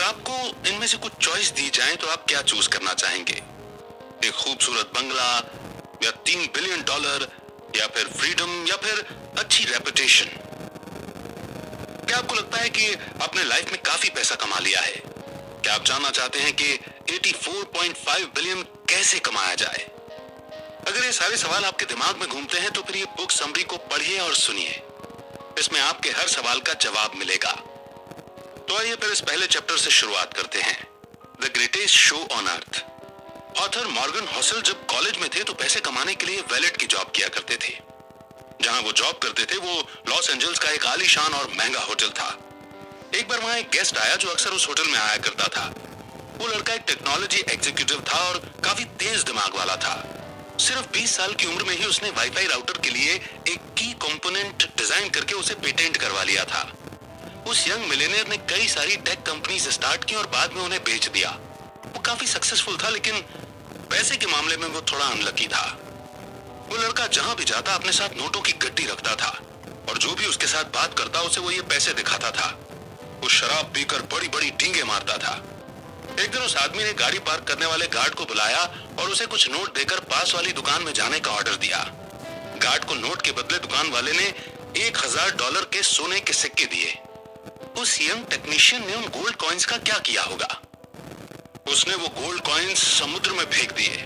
आपको इनमें से कुछ चॉइस दी जाए तो आप क्या चूज करना चाहेंगे? एक खूबसूरत बंगला, या $3 बिलियन, या फिर फ्रीडम, या फिर अच्छी रेपुटेशन? क्या आपको लगता है कि आपने लाइफ में काफी पैसा कमा लिया है? क्या आप जानना चाहते हैं कि 84.5 बिलियन कैसे कमाया जाए? अगर ये सारे सवाल आपके दिमाग में घूमते हैं तो फिर ये बुक समरी को पढ़िए और सुनिए। इसमें आपके हर सवाल का जवाब मिलेगा। तो आइए फिर इस पहले चैप्टर से शुरुआत करते हैं, the greatest show on earth. Author Morgan Housel जब कॉलेज में थे तो पैसे कमाने के लिए वैलेट की जॉब किया करते थे। जहां वो जॉब करते थे वो लॉस एंजल्स का एक आलीशान और महंगा होटल था। एक बार वहां एक गेस्ट आया जो अक्सर उस होटल में आया करता था। वो लड़का एक टेक्नोलॉजी एग्जीक्यूटिव था और काफी तेज दिमाग वाला था। सिर्फ 20 साल की उम्र में ही उसने वाईफाई राउटर के लिए एक की कंपोनेंट डिजाइन करके उसे पेटेंट करवा लिया था। उस यंग मिलियनेयर ने कई सारी टेक कंपनीज स्टार्ट की और बाद में उन्हें बेच दिया। वो काफी सक्सेसफुल था, लेकिन पैसे के मामले में वो थोड़ा अनलकी था। वो लड़का जहां भी जाता अपने साथ नोटों की गड्डी रखता था और जो भी उसके साथ बात करता उसे वो ये पैसे दिखाता था। वो शराब पीकर बड़ी बड़ी डींगे मारता था। एक दिन उस आदमी ने गाड़ी पार्क करने वाले गार्ड को बुलाया और उसे कुछ नोट देकर पास वाली दुकान में जाने का ऑर्डर दिया। गार्ड को नोट के बदले दुकान वाले ने $1000 के सोने के सिक्के दिए। उस यंग टेक्नीशियन ने उन गोल्ड कॉइन्स का क्या किया होगा? उसने वो गोल्ड कॉइन्स समुद्र में फेंक दिए।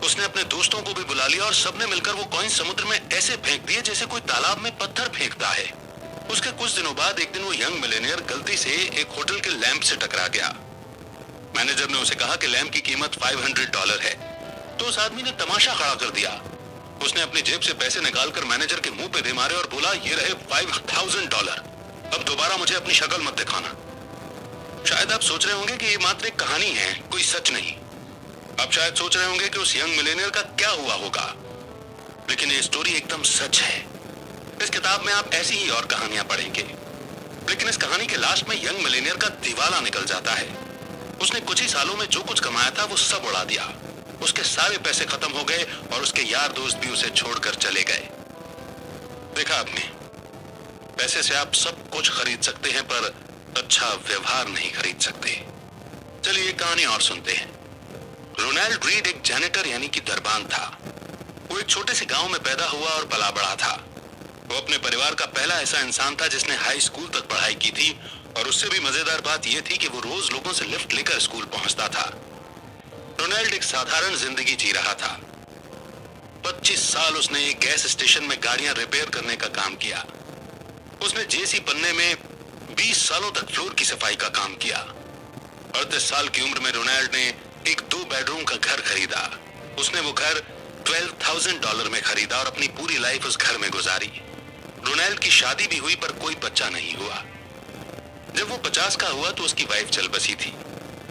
उसने अपने दोस्तों को भी बुला लिया और सबने मिलकर वो कॉइन्स समुद्र में ऐसे फेंक दिए जैसे कोई तालाब में पत्थर फेंकता है। उसके कुछ दिनों बाद एक दिन वो यंग मिलियनेयर गलती से एक होटल के लैंप से टकरा गया। मैनेजर ने उसे कहा कि लैंप की कीमत $500 है, तो उस आदमी ने तमाशा खड़ा कर दिया। उसने अपनी जेब से पैसे निकालकर मैनेजर के मुंह पे दे मारे और बोला, ये रहे $5000, अब दोबारा मुझे अपनी शक्ल मत दिखाना। शायद आप सोच रहे होंगे कि ये मात्र एक कहानी है, कोई सच नहीं। आप शायद सोच रहे होंगे कि उस यंग मिलियनेयर का क्या हुआ होगा, लेकिन ये स्टोरी एकदम सच है। इस किताब में आप ऐसी ही और कहानियां पढ़ेंगे, लेकिन इस कहानी के लास्ट में यंग मिलियनेयर का दिवाला निकल जाता है। उसने कुछ ही सालों में जो कुछ कमाया था वो सब उड़ा दिया। उसके सारे पैसे खत्म हो गए और उसके यार दोस्त भी उसे छोड़कर चले गए। देखा आपने, पैसे से आप सब कुछ खरीद सकते हैं पर अच्छा व्यवहार नहीं खरीद सकते। चलिए एक कहानी और सुनते हैं। रोनाल्ड रीड एक जैनिटर यानी कि दरबान था। वो एक छोटे से गांव में पैदा हुआ और पला बड़ा था। वो अपने परिवार का पहला ऐसा इंसान था जिसने हाई स्कूल तक पढ़ाई की थी, और उससे भी मजेदार बात यह थी कि वो रोज लोगों से लिफ्ट लेकर स्कूल पहुंचता था। रोनाल्ड एक साधारण जिंदगी जी रहा था। 25 साल उसने एक गैस स्टेशन में गाड़ियां रिपेयर करने का काम किया। उसने जेसी बनने में 20 सालों तक फ्लोर की सफाई का काम किया। 38 साल की उम्र में रोनाल्ड ने एक 2 बेडरूम का घर खरीदा। उसने वो घर $12,000 में खरीदा और अपनी पूरी लाइफ उस घर में गुजारी। रोनाल्ड की शादी भी हुई पर कोई बच्चा नहीं हुआ। जब वो 50 का हुआ तो उसकी वाइफ चल बसी थी।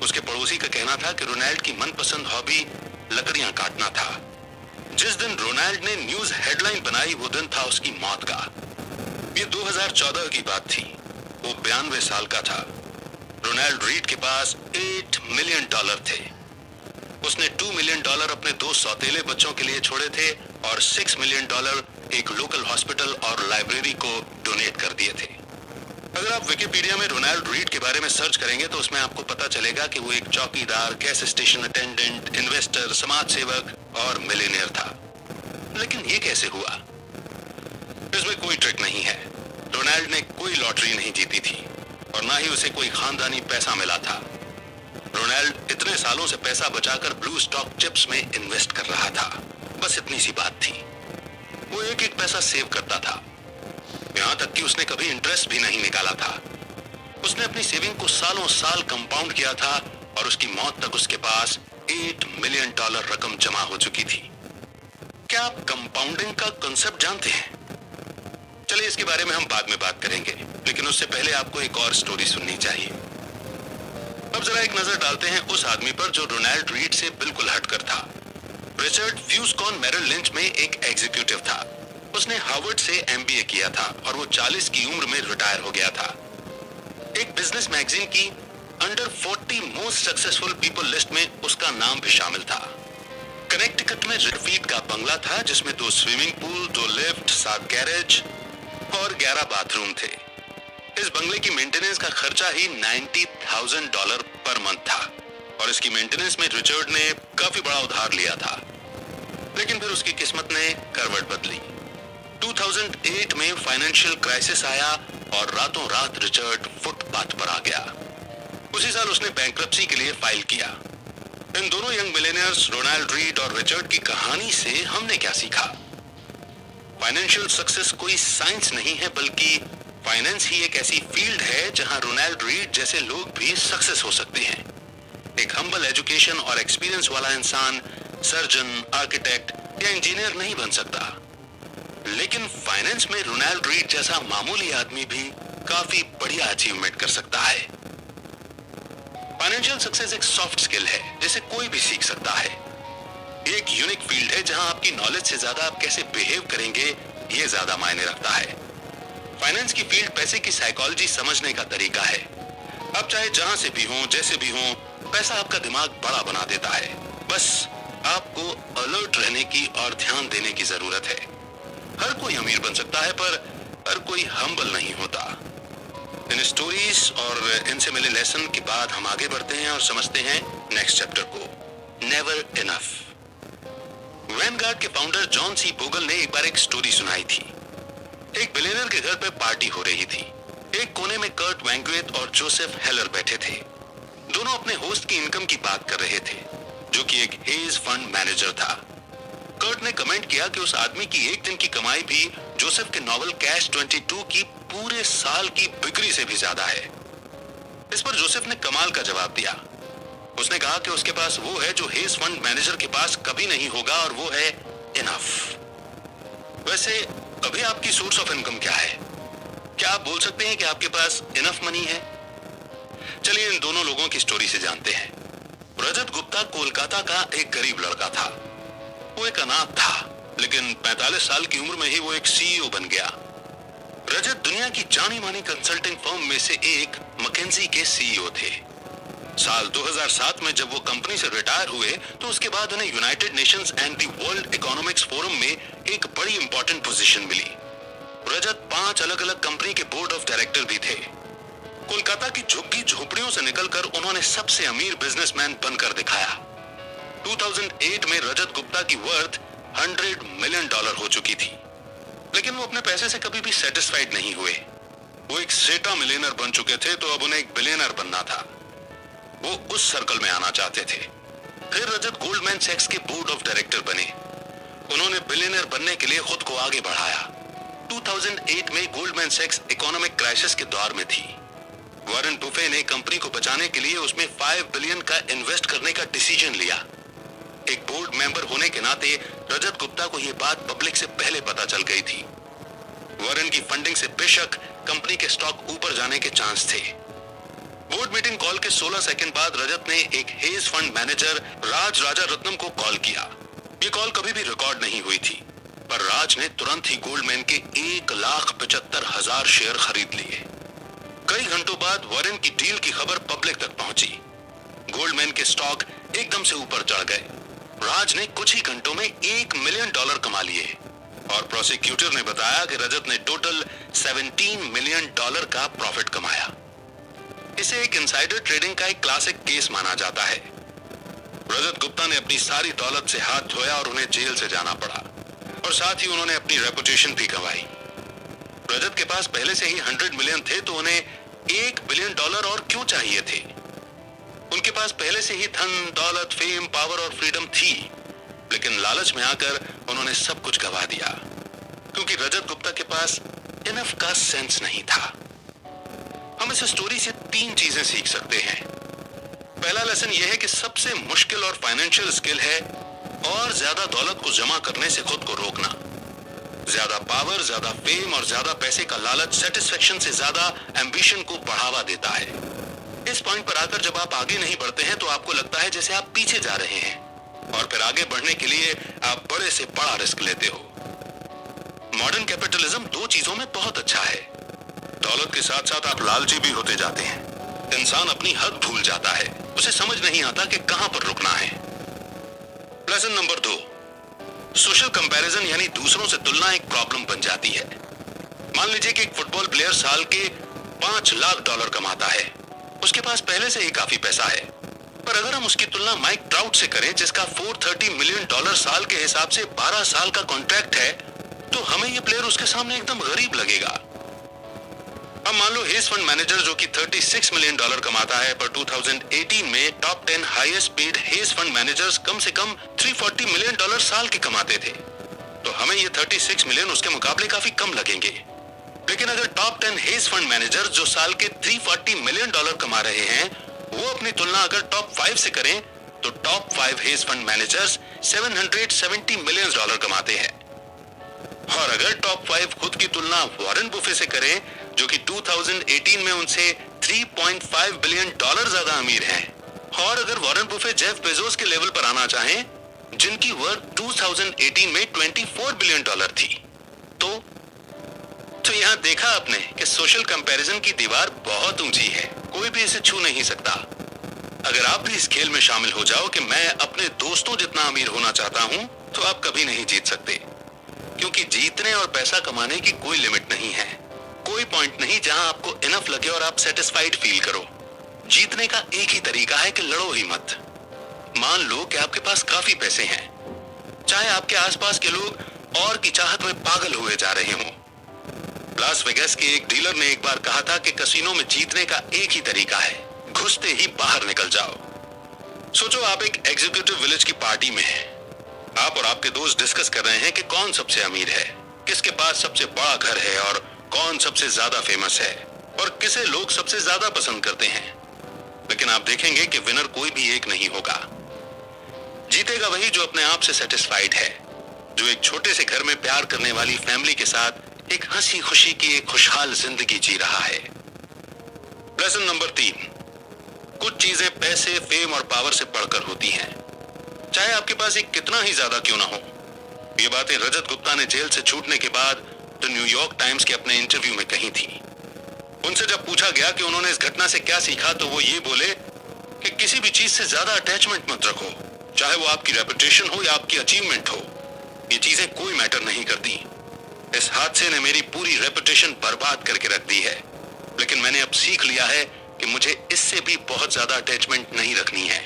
उसके पड़ोसी का कहना था कि रोनाल्ड की मनपसंद हॉबी लकड़ियां काटना था। जिस दिन रोनाल्ड ने न्यूज हेडलाइन बनाई वो दिन था उसकी मौत का। ये 2014 की बात थी। वो 92 साल का था। रोनाल्ड रीड के पास $8 मिलियन थे। उसने $2 मिलियन अपने 2 सौतेले बच्चों के लिए छोड़े थे और $6 मिलियन एक लोकल हॉस्पिटल और लाइब्रेरी को डोनेट कर दिए थे। अगर आप विकिपीडिया में रोनाल्ड रीड के बारे में सर्च करेंगे तो उसमें आपको पता चलेगा कि वो एक चौकीदार, गैस स्टेशन अटेंडेंट, इन्वेस्टर, समाज सेवक और मिलियनेयर था। लेकिन ये कैसे हुआ? इसमें कोई ट्रिक नहीं है। रोनाल्ड ने कोई लॉटरी नहीं जीती थी और ना ही उसे कोई खानदानी पैसा मिला था। रोनाल्ड इतने सालों से पैसा बचाकर ब्लू स्टॉक चिप्स में इन्वेस्ट कर रहा था। बस इतनी सी बात थी। वो एक एक पैसा सेव करता था, यहां तक कि उसने कभी इंटरेस्ट भी नहीं निकाला था। उसने अपनी सेविंग को सालों साल कंपाउंड किया था और उसकी मौत तक उसके पास $8 मिलियन रकम जमा हो चुकी थी। क्या आप कंपाउंडिंग का कांसेप्ट जानते हैं? चलिए इसके बारे में हम बाद में बात करेंगे, लेकिन उससे पहले आपको एक और स्टोरी सुननी चाहिए। अब जरा एक नजर डालते हैं उस आदमी पर जो रोनाल्ड रीड से बिल्कुल हटकर था। रिचर्ड फ्यूस्कॉन मेरिल लिंच में एक एग्जीक्यूटिव था। उसने हार्वर्ड से MBA किया था और वो 40 की उम्र में रिटायर हो गया था। एक बिजनेस मैगजीन की under 40 most successful people list में उसका नाम भी शामिल था। कनेक्टिकट में रिडफील्ड का बंगला था जिसमें 2 स्विमिंग पूल, 2 लिफ्ट, 7 गैरेज और 11 बाथरूम थे। इस बंगले की मेंटेनेंस का खर्चा ही $90,000 पर मंथ था और इसकी मेंटेनेंस में रिचर्ड ने काफी बड़ा उधार लिया था। लेकिन फिर उसकी किस्मत ने करवट बदली। 2008 में फाइनेंशियल क्राइसिस आया और रातों रात रिचर्ड फुटपाथ पर आ गया। उसी साल उसने बैंक्रप्सी के लिए फाइल किया। इन दोनों यंग मिलेनियर्स रोनाल्ड रीड और रिचर्ड की कहानी से हमने क्या सीखा? फाइनेंशियल सक्सेस कोई साइंस नहीं है, बल्कि फाइनेंस ही एक ऐसी फील्ड है जहां रोनाल्ड रीड जैसे लोग भी सक्सेस हो सकते हैं। एक हम्बल एजुकेशन और एक्सपीरियंस वाला इंसान सर्जन, आर्किटेक्ट या इंजीनियर नहीं बन सकता, लेकिन फाइनेंस में रोनाल्ड रीड जैसा मामूली आदमी भी काफी बढ़िया अचीवमेंट कर सकता है। फाइनेंशियल सक्सेस एक सॉफ्ट स्किल है जिसे कोई भी सीख सकता है। ये एक यूनिक फील्ड है जहां आपकी नॉलेज से ज्यादा आप कैसे बिहेव करेंगे ये ज्यादा मायने रखता है। फाइनेंस की फील्ड पैसे की साइकोलॉजी समझने का तरीका है। आप चाहे जहां से भी हो, जैसे भी हो, पैसा आपका दिमाग बड़ा बना देता है। बस आपको अलर्ट रहने की और ध्यान देने की जरूरत है। हर कोई अमीर बन सकता है, पर हर कोई हम्बल नहीं होता। इन स्टोरीज और इनसे मिले लेसन के बाद हम आगे बढ़ते हैं और समझते हैं नेक्स्ट चैप्टर को, नेवर इनफ। वैनगार्ड के फाउंडर जॉन सी बोगल ने एक बार एक स्टोरी सुनाई थी। एक बिलियनर के घर पे पार्टी हो रही थी। एक कोने में कर्ट वैंक्वेट और जोसेफ हेलर बैठे थे। दोनों अपने होस्ट की इनकम की बात कर रहे थे, जो कि एक हेज फंड मैनेजर था। कर्ट ने कमेंट किया कि उस आदमी की एक दिन की कमाई भी जोसेफ के नॉवल कैश 22 की पूरे साल की बिक्री से भी ज्यादा है। इस पर जोसेफ ने कमाल का जवाब दिया। उसने कहा कि उसके पास वो है जो हेज फंड मैनेजर के पास कभी नहीं होगा, और वो है इनफ। वैसे अभी आपकी सोर्स ऑफ इनकम क्या है? क्या आप बोल सकते हैं कि आपके पास इनफ मनी है? चलिए इन दोनों लोगों की स्टोरी से जानते हैं। रजत गुप्ता कोलकाता का एक गरीब लड़का था। वो एक अनाथ था, लेकिन 45 साल की उम्र में ही वो एक सीईओ बन गया। रजत दुनिया की जानी मानी कंसल्टिंग फर्म में से एक मैकेंजी के सीईओ थे। साल 2007 में जब वो कंपनी से रिटायर हुए तो उसके बाद उन्हें United Nations and the world economics forum में एक बड़ी इंपॉर्टेंट पोजीशन मिली। रजत 5 अलग अलग कंपनी के बोर्ड ऑफ डायरेक्टर भी थे। कोलकाता की झुग्गी झोपड़ियों से निकलकर उन्होंने सबसे अमीर बिजनेसमैन बनकर दिखाया। 2008 में रजत गुप्ता की वर्थ $100 मिलियन हो चुकी थी, लेकिन वो अपने पैसे से कभी भी सेटिस्फाइड नहीं हुए। वो एक सेटा मिलियनर बन चुके थे, तो अब उन्हें एक बिलियनर बनना था। वो उस सर्कल में आना चाहते थे। फिर रजत गोल्डमैन सैक्स के बोर्ड ऑफ डायरेक्टर बने। उन्होंने बिलियनर बनने के लिए खुद को आगे बढ़ाया। 2008 में गोल्डमैन सैक्स इकोनॉमिक क्राइसिस के दौर में थी। वॉरेन बुफे ने कंपनी को बचाने के लिए उसमें 5 बिलियन का इन्वेस्ट करने का डिसीजन लिया। एक बोर्ड मेंबर होने के नाते रजत गुप्ता को यह बात पब्लिक से पहले पता चल गई थी। वॉरेन की फंडिंग से बेशक कंपनी के स्टॉक ऊपर जाने के चांस थे। बोर्ड मीटिंग कॉल के 16 सेकंड बाद रजत ने एक हेज फंड मैनेजर राज राजा रत्नम को कॉल किया। ये कॉल कभी भी रिकॉर्ड नहीं हुई थी, पर राज ने तुरंत ही गोल्डमैन के 1,75,000 शेयर खरीद लिए। कई घंटों बाद वॉरेन की डील की खबर पब्लिक तक पहुंची। गोल्डमैन के स्टॉक एकदम से ऊपर चढ़ गए। राज ने कुछ ही घंटों में $1 मिलियन कमा लिए, और प्रोसिक्यूटर ने बताया कि रजत ने टोटल $17 मिलियन का प्रॉफिट कमाया। इसे एक इनसाइडर ट्रेडिंग का एक क्लासिक केस माना जाता है। रजत गुप्ता ने अपनी सारी दौलत से हाथ धोया और उन्हें जेल से जाना पड़ा, और साथ ही उन्होंने अपनी रेपुटेशन भी गंवाई। रजत के पास पहले से ही 100 मिलियन थे, तो उन्हें $1 बिलियन और क्यों चाहिए थे? उनके पास पहले से ही धन, दौलत, फेम, पावर और फ्रीडम थी, लेकिन लालच में आकर उन्होंने सब कुछ गंवा दिया, क्योंकि रजत गुप्ता के पास इनफ का सेंस नहीं था। हम इस स्टोरी से 3 चीजें सीख सकते हैं। पहला लेसन यह है कि सबसे मुश्किल और फाइनेंशियल स्किल है और ज्यादा दौलत को जमा करने से खुद को रोकना। ज्यादा पावर, ज्यादा फेम और ज्यादा पैसे का लालच सेटिस्फेक्शन से ज्यादा एम्बिशन को बढ़ावा देता है। इस पॉइंट पर आकर जब आप आगे नहीं बढ़ते हैं तो आपको लगता है जैसे आप पीछे जा रहे हैं, और फिर आगे बढ़ने के लिए आप बड़े से बड़ा रिस्क लेते हो। मॉडर्न कैपिटलिज्म 2 चीजों में बहुत अच्छा है। दौलत के साथ साथ आप लालची भी होते जाते हैं। इंसान अपनी हद भूल जाता है, उसे समझ नहीं आता कि कहां पर रुकना है। लेसन नंबर 2, सोशल कंपैरिजन यानी दूसरों से तुलना एक प्रॉब्लम बन जाती है। मान लीजिए कि एक फुटबॉल प्लेयर साल के 5 लाख डॉलर कमाता है। उसके पास पहले से ही काफी पैसा है। पर अगर हम उसकी तुलना माइक ट्राउट से करें, जिसका 430 मिलियन डॉलर साल के हिसाब से 12 साल का कॉन्ट्रैक्ट है, तो हमें यह प्लेयर उसके सामने एकदम गरीब लगेगा। अब मान लो हेज फंड मैनेजर जो कि 36 मिलियन डॉलर कमाता है, पर 2018 में top 10 highest paid hedge fund managers कम से कम 340 मिलियन डॉलर साल के कमाते थे, तो हमें ये 36 मिलियन उसके मुकाबले काफी कम लगेंगे। लेकिन अगर टॉप 10 हेज फंड मैनेजर जो साल के 340 मिलियन डॉलर कमा रहे हैं, वो अपनी तुलना अगर टॉप 5 से करें, तो top 5 hedge fund managers 770 million dollar कमाते हैं। और अगर टॉप 5 खुद की तुलना वॉरेन बुफे से करें, जो कि 2018 में उनसे 3.5 बिलियन डॉलर ज्यादा अमीर हैं, और अगर वॉरेन बुफे जेफ बेजोस के लेवल पर आना चाहें, जिनकी वर्थ 2018 में 24 बिलियन डॉलर थी, तो यहां देखा आपने कि सोशल कंपैरिजन की दीवार बहुत ऊंची है, कोई भी इसे छू नहीं सकता। अगर आप भी इस खेल में शामिल हो जाओ कि मैं अपने दोस्तों जितना अमीर होना चाहता हूं, तो आप कभी नहीं जीत सकते, क्योंकि जीतने और पैसा कमाने की कोई लिमिट नहीं है। कोई पॉइंट नहीं जहां आपको इनफ लगे और आप सेटिस्फाइड फील करो। जीतने का एक ही तरीका है कि लड़ो ही मत। मान लो कि आपके पास काफी पैसे हैं, चाहे आपके आसपास के लोग और की चाहत में पागल हुए जा रहे हों। लास वेगास के एक डीलर ने एक बार कहा था कि कैसीनो में जीतने का एक ही तरीका है, घुसते ही बाहर निकल जाओ। सोचो आप एक एग्जीक्यूटिव विलेज की पार्टी में हैं। आप और आपके दोस्त डिस्कस कर रहे हैं कि कौन सबसे अमीर है, किसके पास सबसे बड़ा घर है और कौन सबसे ज्यादा फेमस है और किसे लोग सबसे ज्यादा पसंद करते हैं। लेकिन आप देखेंगे कि विनर कोई भी एक नहीं होगा। जीतेगा वही जो अपने आप से सेटिस्फाइड है, जो एक छोटे से घर में प्यार करने वाली फैमिली के साथ एक हंसी खुशी की एक खुशहाल जिंदगी जी रहा है। लेसन नंबर 3, कुछ चीजें पैसे, फेम और पावर से बढ़कर होती हैं, चाहे आपके पास एक कितना ही ज्यादा क्यों ना हो। ये बातें रजत गुप्ता ने जेल से छूटने के बाद द न्यूयॉर्क टाइम्स के अपने इंटरव्यू में कही थी। उनसे जब पूछा गया कि उन्होंने इस घटना से क्या सीखा, तो वो ये बोले कि किसी भी चीज से ज्यादा अटैचमेंट मत रखो, चाहे वो आपकी रेपुटेशन हो या आपकी अचीवमेंट हो। ये चीजें कोई मैटर नहीं करती। इस हादसे ने मेरी पूरी रेपुटेशन बर्बाद करके रख दी है, लेकिन मैंने अब सीख लिया है कि मुझे इससे भी बहुत ज्यादा अटैचमेंट नहीं रखनी है।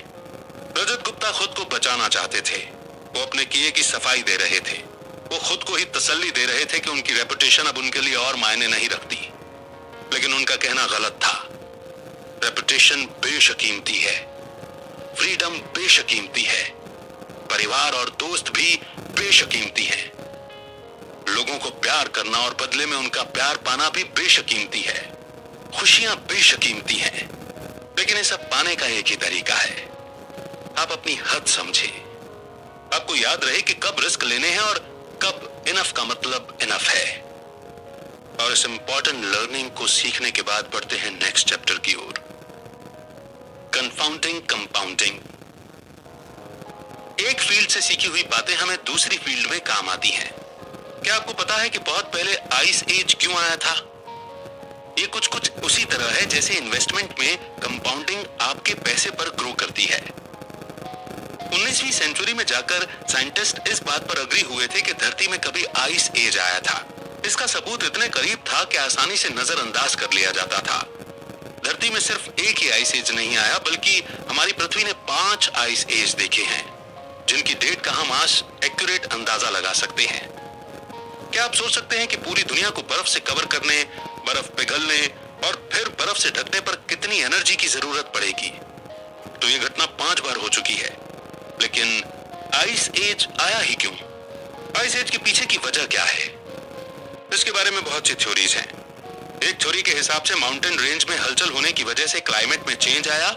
रजत गुप्ता खुद को बचाना चाहते थे, वो अपने किए की सफाई दे रहे थे, वो खुद को ही तसल्ली दे रहे थे कि उनकी रेपुटेशन अब उनके लिए और मायने नहीं रखती। लेकिन उनका कहना गलत था। रेपुटेशन बेशकीमती है, फ्रीडम बेशकीमती है, परिवार और दोस्त भी बेशकीमती हैं। लोगों को प्यार करना और बदले में उनका प्यार पाना भी बेशकीमती है। खुशियां बेशकीमती हैं, लेकिन ये सब पाने का एक ही तरीका है, आप अपनी हद समझे। आपको याद रहे कि कब रिस्क लेने हैं और कब इनफ का मतलब इनफ है। और इस इंपॉर्टेंट लर्निंग को सीखने के बाद बढ़ते हैं नेक्स्ट चैप्टर की ओर, कन्फाउंडिंग कंपाउंडिंग। एक फील्ड से सीखी हुई बातें हमें दूसरी फील्ड में काम आती हैं। क्या आपको पता है कि बहुत पहले आइस एज क्यों आया था? ये कुछ उसी तरह है जैसे इन्वेस्टमेंट में कंपाउंडिंग आपके पैसे पर ग्रो करती है। 19वीं सेंचुरी में जाकर साइंटिस्ट इस बात पर अग्री हुए थे कि धरती में कभी आइस एज आया था। इसका सबूत इतने करीब था कि आसानी से नजरअंदाज कर लिया जाता था। धरती में सिर्फ एक ही आइस एज नहीं आया, बल्कि हमारी पृथ्वी ने 5 आइस एज देखे हैं, जिनकी डेट का हम आज एक्यूरेट अंदाजा लगा सकते हैं। क्या आप सोच सकते हैं कि पूरी दुनिया को बर्फ से कवर करने, बर्फ पिघलने और फिर बर्फ से ढकने पर कितनी एनर्जी की जरूरत पड़ेगी? तो ये घटना 5 बार हो चुकी है, लेकिन आइस एज आया ही क्यों? आइस एज के पीछे की वजह क्या है? इसके बारे में बहुत सी थ्योरीज हैं। एक थ्योरी के हिसाब से माउंटेन रेंज में हलचल होने की वजह से क्लाइमेट में चेंज आया।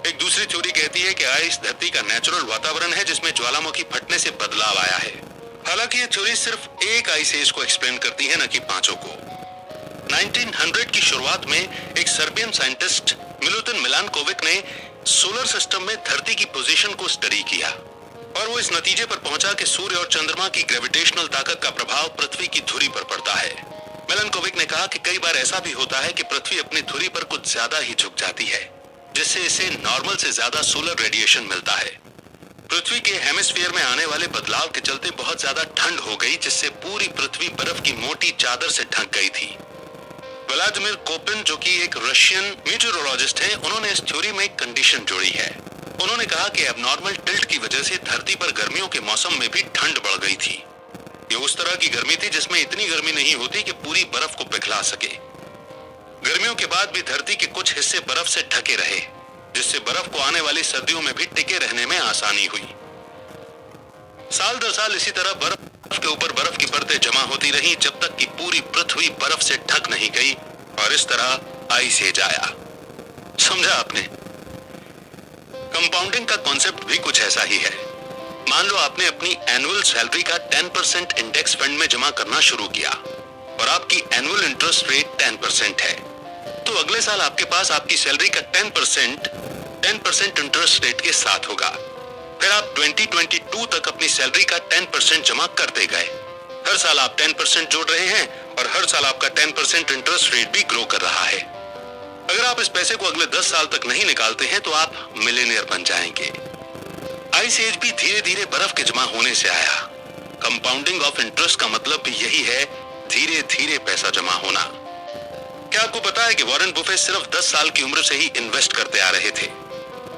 एक दूसरी थ्योरी कहती है कि आइस धरती का नेचुरल वातावरण है जिसमें ज्वालामुखी फटने से बदलाव आया है। हालांकि ये थ्योरी सिर्फ एक आइस एज को एक्सप्लेन करती है, न कि 5 को। 1900 की शुरुआत में एक सर्बियन साइंटिस्ट मिलुतिन मिलानकोविक ने सोलर सिस्टम में धरती की पोजीशन को स्टडी किया और वो इस नतीजे पर पहुंचा कि सूर्य और चंद्रमा की ग्रेविटेशनल ताकत का प्रभाव पृथ्वी की धुरी पर पड़ता है। मिलानकोविक ने कहा कि कई बार ऐसा भी होता है कि पृथ्वी अपनी धुरी पर कुछ ज्यादा ही झुक जाती है, जिससे इसे नॉर्मल से ज्यादा सोलर रेडिएशन मिलता है। पृथ्वी के हेमिस्फीयर में आने वाले बदलाव के चलते बहुत ज्यादा ठंड हो गई, जिससे पूरी पृथ्वी बर्फ की मोटी चादर से ढक गई थी। व्लादिमीर कोपिन, जो कि एक रशियन मीटेरोलॉजिस्ट है, उन्होंने इस थ्योरी में एक कंडीशन जोड़ी है। उन्होंने कहा कि एबनॉर्मल टिल्ट की वजह से धरती पर गर्मियों के मौसम में भी ठंड बढ़ गई थी। ये उस तरह की गर्मी थी जिसमें इतनी गर्मी नहीं होती कि पूरी बर्फ को पिघला सके। गर्मियों के बाद भी धरती के कुछ हिस्से बर्फ से ढके रहे, जिससे बर्फ को आने वाली सर्दियों में भी टिके रहने में आसानी हुई। साल दर साल इसी तरह बर्फ के ऊपर बर्फ की परतें जमा होती रही, जब तक कि पूरी पृथ्वी बर्फ से ढक नहीं गई और इस तरह आइस एज आया। समझा आपने? कंपाउंडिंग का कॉन्सेप्ट भी कुछ ऐसा ही है। मान लो आपने अपनी एनुअल सैलरी का 10% इंडेक्स फंड में जमा करना शुरू किया और आपकी एनुअल इंटरेस्ट रेट 10% है, तो अगले साल आपके पास आपकी सैलरी का 10% इंटरेस्ट रेट के साथ होगा। फिर आप 2022 तक अपनी सैलरी का 10% जमा करते गए। हर साल आप 10% जोड़ रहे हैं और हर साल आपका 10% इंटरेस्ट रेट भी ग्रो कर रहा है। अगर आप इस पैसे को अगले 10 साल तक नहीं निकालते हैं तो आप मिलियनेयर बन जाएंगे। आइस एज भी धीरे धीरे बर्फ के जमा होने से आया। कंपाउंडिंग ऑफ इंटरेस्ट का मतलब भी यही है, धीरे धीरे पैसा जमा होना। क्या आपको पता है कि वॉरेन बुफे सिर्फ 10 साल की उम्र से ही इन्वेस्ट करते आ रहे थे।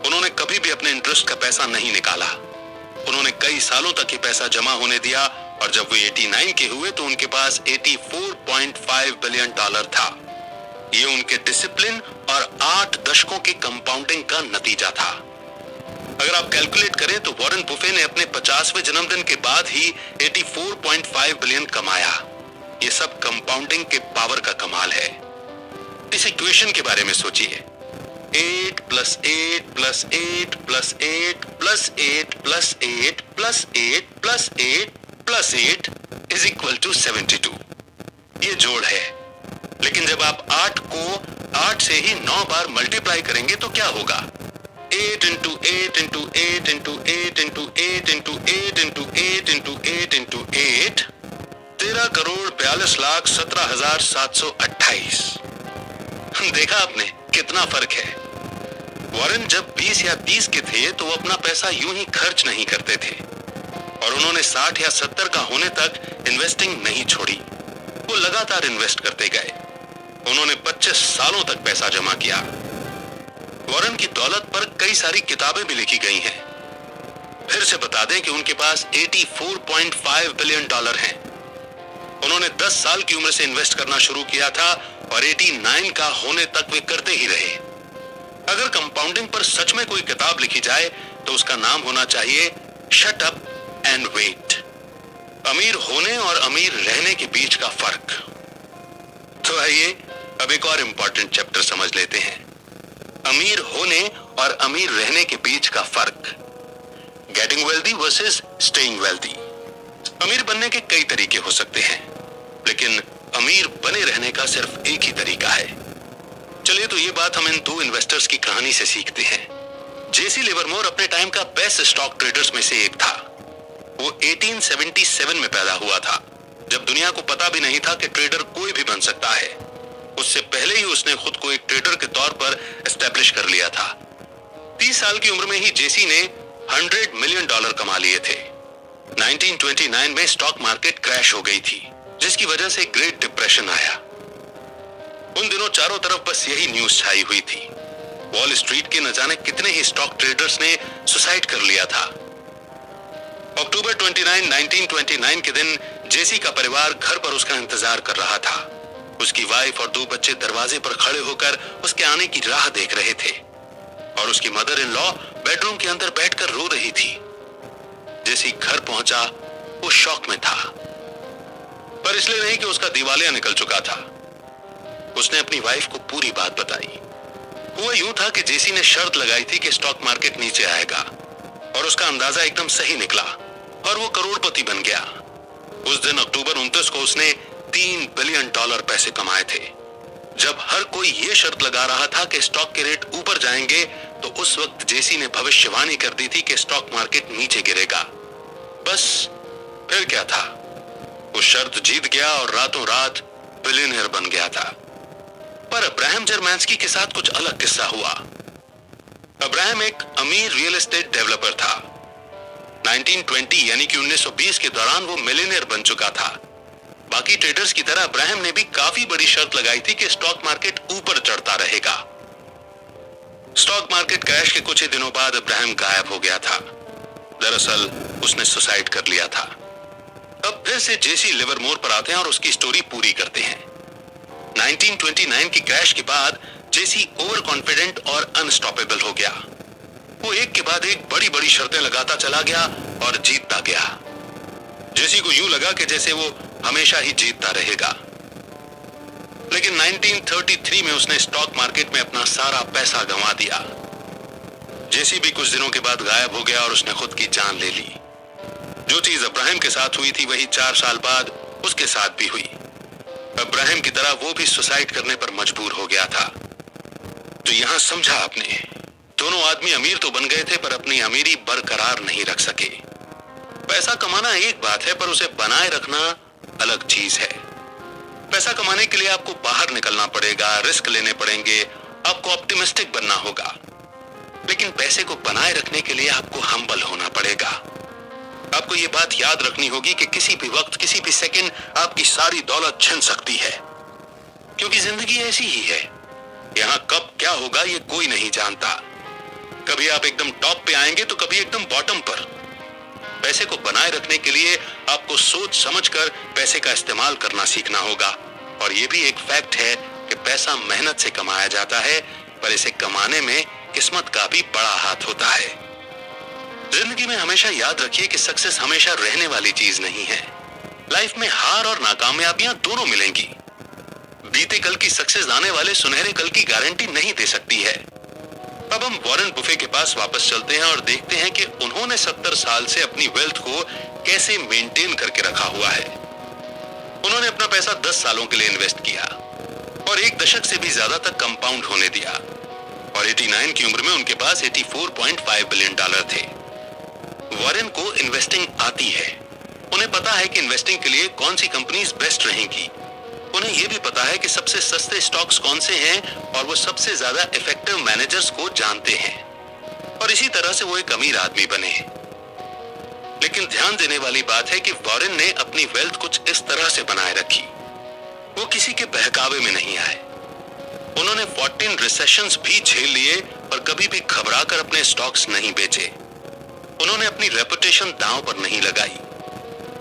उन्होंने कभी भी अपने इंटरेस्ट का पैसा नहीं निकाला। उन्होंने कई सालों तक ही पैसा जमा होने दिया और जब वो 89 के हुए तो उनके पास $84.5 बिलियन था। ये उनके डिसिप्लिन और 8 दशकों की कंपाउंडिंग का नतीजा था। अगर आप कैलकुलेट करें तो वॉरेन बुफे ने अपने 50वें जन्मदिन के बाद ही 84.5 बिलियन कमाया। ये सब कंपाउंडिंग के पावर का कमाल है। इस इक्वेशन के बारे में सोचिए, 8 + 8 + 8 + 8 + 8 + 8 + 8 + 8 + 8 = 72। ये जोड़ है। लेकिन जब आप 8 को 8 से ही 9 बार मल्टीप्लाई करेंगे तो क्या होगा? 8 × 8 × 8 × 8 × 8 × 8 × 8 × 8 × 8 13,42,17,728। देखा आपने कितना फर्क है। वॉरेन जब 20 या 30 के थे तो वो अपना पैसा यूं ही खर्च नहीं करते थे और उन्होंने 60 या 70 का होने तक इन्वेस्टिंग नहीं छोड़ी। वो लगातार इन्वेस्ट करते गए। उन्होंने 25 सालों तक पैसा जमा किया। वॉरेन की दौलत पर कई सारी किताबें भी लिखी गई हैं। फिर से बता दें कि उनके पास $84.5 बिलियन हैं। उन्होंने 10 साल की उम्र से इन्वेस्ट करना शुरू किया था और 89 का होने तक वे करते ही रहे। अगर कंपाउंडिंग पर सच में कोई किताब लिखी जाए तो उसका नाम होना चाहिए शट अप एंड वेट, अमीर होने और अमीर रहने के बीच का फर्क। तो आइए अब एक और इंपॉर्टेंट चैप्टर समझ लेते हैं, अमीर होने और अमीर रहने के बीच का फर्क। Getting wealthy versus staying wealthy. अमीर बनने के कई तरीके हो सकते हैं, लेकिन अमीर बने रहने का सिर्फ एक ही तरीका है। चलिए तो ये बात हम इन 2 इन्वेस्टर्स की कहानी से सीखते हैं। जेसी लिवरमोर अपने टाइम का बेस्ट स्टॉक ट्रेडर्स में से एक था। वो 1877 में पैदा हुआ था, जब दुनिया को पता भी नहीं था कि ट्रेडर कोई भी बन सकता है। उससे पहले ही उसने खुद को एक ट्रेडर के तौर पर एस्टेब्लिश कर लिया था। 30 साल की उम्र में ही जेसी ने $100 मिलियन कमा लिए थे। 1929 में स्टॉक मार्केट क्रैश हो गई थी, जिसकी वजह से ग्रेट डिप्रेशन आया। उन दिनों चारों तरफ बस यही न्यूज छाई हुई थी। वॉल स्ट्रीट के न जाने कितने ही स्टॉक ट्रेडर्स ने सुसाइड कर लिया था। अक्टूबर 29, 1929 के दिन जेसी का परिवार घर पर उसका इंतजार कर रहा था। उसकी वाइफ और 2 बच्चे दरवाजे पर खड़े होकर उसके आने की राह देख रहे थे और उसकी मदर इन लॉ बेडरूम के अंदर बैठकर रो रही थी। जेसी घर पहुंचा, वो शॉक में था, पर इसलिए नहीं कि उसका दिवालिया निकल चुका था। उसने अपनी वाइफ को पूरी बात बताई। हुआ यूं था कि जेसी ने शर्त लगाई थी कि स्टॉक मार्केट नीचे आएगा और उसका अंदाजा एकदम सही निकला और वो करोड़पति बन गया। उस दिन अक्टूबर 29 को उसने $3 बिलियन पैसे कमाए थे। जब हर कोई ये शर्त लगा रहा था कि स्टॉक के रेट ऊपर जाएंगे, तो उस वक्त जेसी ने भविष्यवाणी कर दी थी कि स्टॉक मार्केट नीचे गिरेगा। बस फिर क्या था, वो शर्त जीत गया और रातों रात बिलियनियर बन गया था। पर अब्राहम जर्मांस्की के साथ कुछ अलग किस्सा हुआ। अब्राहम एक अमीर रियल एस्टेट डेवलपर था। 1920 यानी कि 1920 के दौरान वो मिलियनियर बन चुका था। बाकी ट्रेडर्स की तरह अब्राहम ने भी काफी बड़ी शर्त लगाई थी कि स्टॉक मार्केट ऊपर चढ़ता रहेगा। स्टॉक मार्केट क्रैश के कुछ ही दिनों बाद अब्राहम गायब हो गया था। दरअसल उसने सुसाइड कर लिया था। अब फिर से जेसी लिवरमोर पर आते हैं और उसकी स्टोरी पूरी करते हैं। 1929 की क्रैश के बाद जेसी ओवर कॉन्फिडेंट और अनस्टॉपेबल हो गया। वो एक के बाद एक बड़ी बड़ी शर्तें लगाता चला गया और जीतता गया। जेसी को यूं लगा कि जैसे वो हमेशा ही जीतता रहेगा। लेकिन 1933 में उसने स्टॉक मार्केट में अपना सारा पैसा गंवा दिया। जेसी भी कुछ दिनों के बाद गायब हो गया और उसने खुद की जान ले ली। जो चीज अब्राहम के साथ हुई थी वही 4 साल बाद उसके साथ भी हुई। अब्राहम की तरह वो भी सुसाइड करने पर मजबूर हो गया था। तो यहां समझा आपने, दोनों आदमी अमीर तो बन गए थे पर अपनी अमीरी बरकरार नहीं रख सके। पैसा कमाना एक बात है पर उसे बनाए रखना अलग चीज है। पैसा कमाने के लिए आपको बाहर निकलना पड़ेगा, रिस्क लेने पड़ेंगे, आपको ऑप्टिमिस्टिक बनना होगा। लेकिन पैसे को बनाए रखने के लिए आपको हम्बल होना पड़ेगा। आपको यह बात याद रखनी होगी कि किसी भी वक्त, किसी भी सेकंड आपकी सारी दौलत छिन सकती है, क्योंकि जिंदगी ऐसी ही है। यहां कब क्या होगा ये कोई नहीं जानता। कभी आप एकदम टॉप पे आएंगे तो कभी एकदम बॉटम पर। पैसे को बनाए रखने के लिए आपको सोच समझकर पैसे का इस्तेमाल करना सीखना होगा। और यह भी एक फैक्ट है कि पैसा मेहनत से कमाया जाता है, पर इसे कमाने में किस्मत का भी बड़ा हाथ होता है। जिंदगी में हमेशा याद रखिए कि सक्सेस हमेशा रहने वाली चीज नहीं है। लाइफ में हार और नाकामयाबियां दोनों मिलेंगी। बीते कल की सक्सेस आने वाले सुनहरे कल की गारंटी नहीं दे सकती है। अब हम वॉरेन बुफे के पास वापस चलते हैं और देखते हैं कि उन्होंने 70 साल से अपनी वेल्थ को कैसे मेंटेन करके रखा हुआ है। उन्होंने अपना पैसा 10 सालों के लिए इन्वेस्ट किया और 1 दशक से भी ज्यादा तक कंपाउंड होने दिया। और 89 की उम्र में उनके पास $84.5 बिलियन थे। वॉरेन को इन्वेस्टिंग आती है। उन्हें पता है कि इन्वेस्टिंग के लिए कौन सी कंपनीज बेस्ट रहेंगी। उन्हें यह भी पता है कि सबसे सस्ते स्टॉक्स कौन से हैं और वो सबसे ज्यादा इफेक्टिव मैनेजर्स को जानते हैं। और इसी तरह से वो एक अमीर आदमी बने। लेकिन ध्यान देने वाली बात है कि वॉरेन ने अपनी वेल्थ कुछ इस तरह से बनाए रखी। वो किसी के बहकावे में नहीं आए। उन्होंने 14 रिसेशंस भी झेल लिए पर कभी भी घबराकर अपने स्टॉक्स नहीं बेचे। उन्होंने अपनी रेपुटेशन दांव पर नहीं लगाई।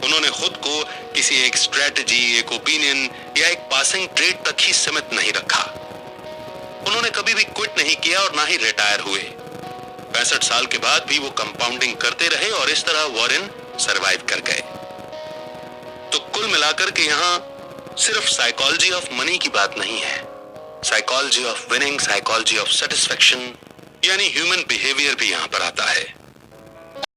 उन्होंने खुद को किसी एक स्ट्रेटजी, एक ओपिनियन या एक पासिंग ट्रेड तक ही सीमित नहीं रखा। उन्होंने कभी भी क्विट नहीं किया और ना ही रिटायर हुए। 65 साल के बाद भी वो कंपाउंडिंग करते रहे और इस तरह वॉरेन सरवाइव कर गए। तो कुल मिलाकर के यहां सिर्फ साइकोलॉजी ऑफ मनी की बात नहीं है, psychology of winning, psychology of satisfaction यानी ह्यूमन बिहेवियर भी यहां पर आता है।